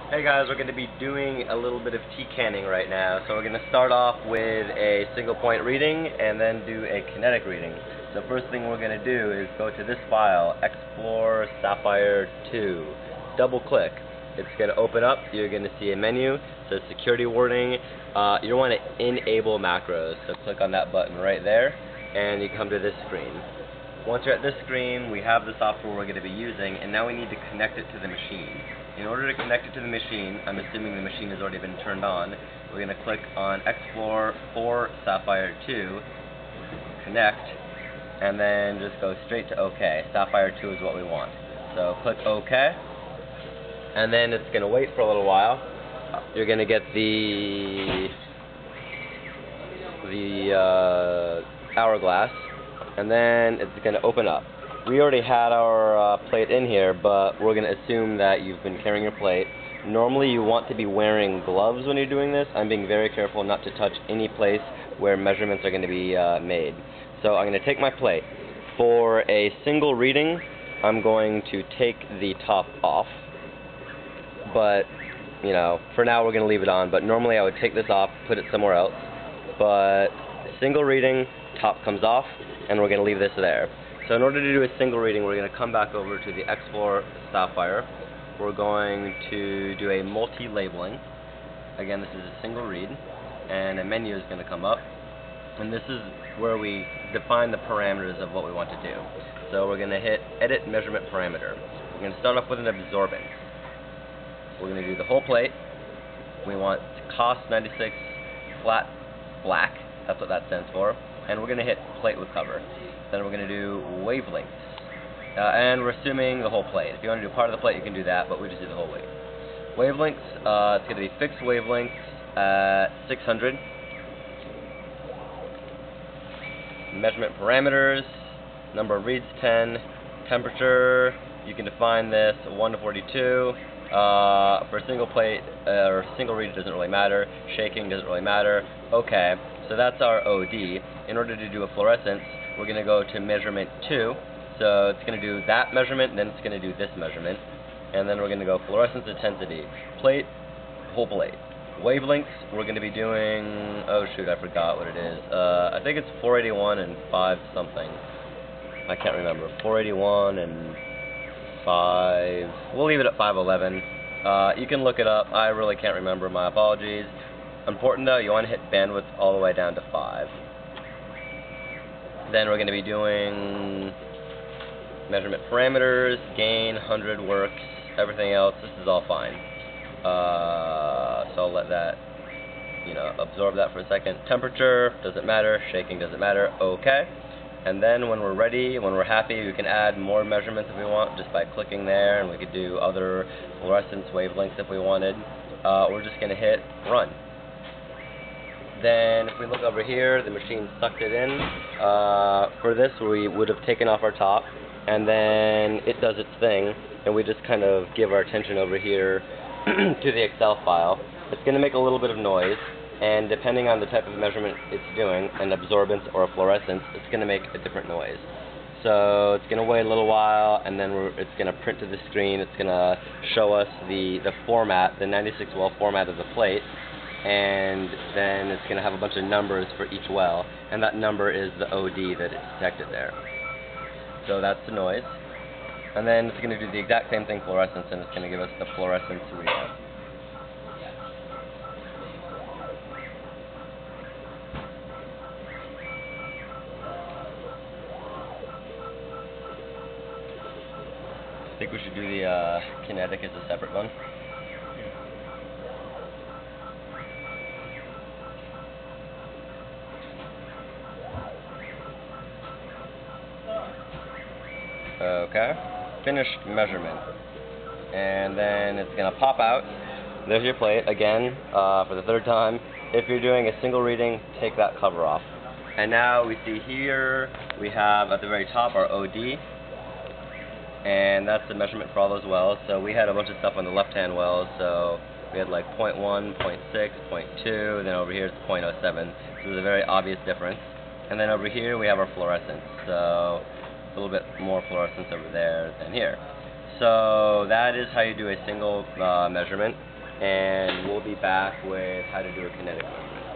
Hey guys, we're going to be doing a little bit of tecanning right now. So we're going to start off with a single point reading and then do a kinetic reading. The first thing we're going to do is go to this file, Explore Sapphire 2. Double click. It's going to open up. You're going to see a menu. It says security warning. You want to enable macros. So click on that button right there and you come to this screen. Once you're at this screen, we have the software we're going to be using, and now we need to connect it to the machine. In order to connect it to the machine, I'm assuming the machine has already been turned on, we're going to click on Explore for Sapphire 2, connect, and then just go straight to OK. Sapphire 2 is what we want. So click OK, and then it's going to wait for a little while. You're going to get the hourglass, and then it's going to open up. We already had our plate in here, but we're going to assume that you've been carrying your plate. Normally you want to be wearing gloves when you're doing this. I'm being very careful not to touch any place where measurements are going to be made. So I'm going to take my plate. For a single reading, I'm going to take the top off. But, you know, for now we're going to leave it on. But normally I would take this off, put it somewhere else. But single reading, top comes off, and we're going to leave this there. So in order to do a single reading, we're going to come back over to the Explore Sapphire. We're going to do a multi-labeling. Again, this is a single read, and a menu is going to come up. And this is where we define the parameters of what we want to do. So we're going to hit Edit Measurement Parameter. We're going to start off with an absorbance. We're going to do the whole plate. We want cost 96 flat black. That's what that stands for. And we're going to hit Plate with Cover. Then we're going to do wavelengths. And we're assuming the whole plate. If you want to do part of the plate, you can do that, but we just do the whole weight. Wavelengths, it's going to be fixed wavelengths at 600. Measurement parameters, number of reads 10. Temperature, you can define this 1 to 42. For a single plate, or single read, it doesn't really matter. Shaking doesn't really matter. Okay, so that's our OD. In order to do a fluorescence, we're going to go to measurement 2. So it's going to do that measurement, and then it's going to do this measurement. And then we're going to go fluorescence intensity. Plate, whole plate. Wavelengths, we're going to be doing, oh shoot, I forgot what it is. I think it's 481 and 5 something. I can't remember. 481 and 5. We'll leave it at 511. You can look it up. I really can't remember. My apologies. Important though, you want to hit bandwidth all the way down to 5. Then we're going to be doing measurement parameters, gain, 100 works, everything else. This is all fine. So I'll let that, absorb that for a second. Temperature, doesn't matter. Shaking, doesn't matter. Okay. And then when we're ready, when we're happy, we can add more measurements if we want just by clicking there, and we could do other fluorescence wavelengths if we wanted. We're just going to hit Run. Then if we look over here, the machine sucked it in. For this, we would have taken off our top, and then it does its thing, and we just kind of give our attention over here to the Excel file. It's going to make a little bit of noise, and depending on the type of measurement it's doing, an absorbance or a fluorescence, it's going to make a different noise. So it's going to wait a little while, and then it's going to print to the screen. It's going to show us the format, the 96 well format of the plate. And then it's going to have a bunch of numbers for each well, and that number is the OD that it detected there. So that's the noise. And then it's going to do the exact same thing, fluorescence, and it's going to give us the fluorescence readout. I think we should do the kinetic as a separate one. Okay, finished measurement, and then it's going to pop out. There's your plate again for the third time. If you're doing a single reading, take that cover off. And now we see here we have at the very top our OD, and that's the measurement for all those wells. So we had a bunch of stuff on the left-hand wells, so we had like 0.1, 0.6, 0.2, then over here it's 0.07. So there's a very obvious difference. And then over here we have our fluorescence. So a little bit more fluorescence over there than here. So that is how you do a single measurement. and we'll be back with how to do a kinetic movement.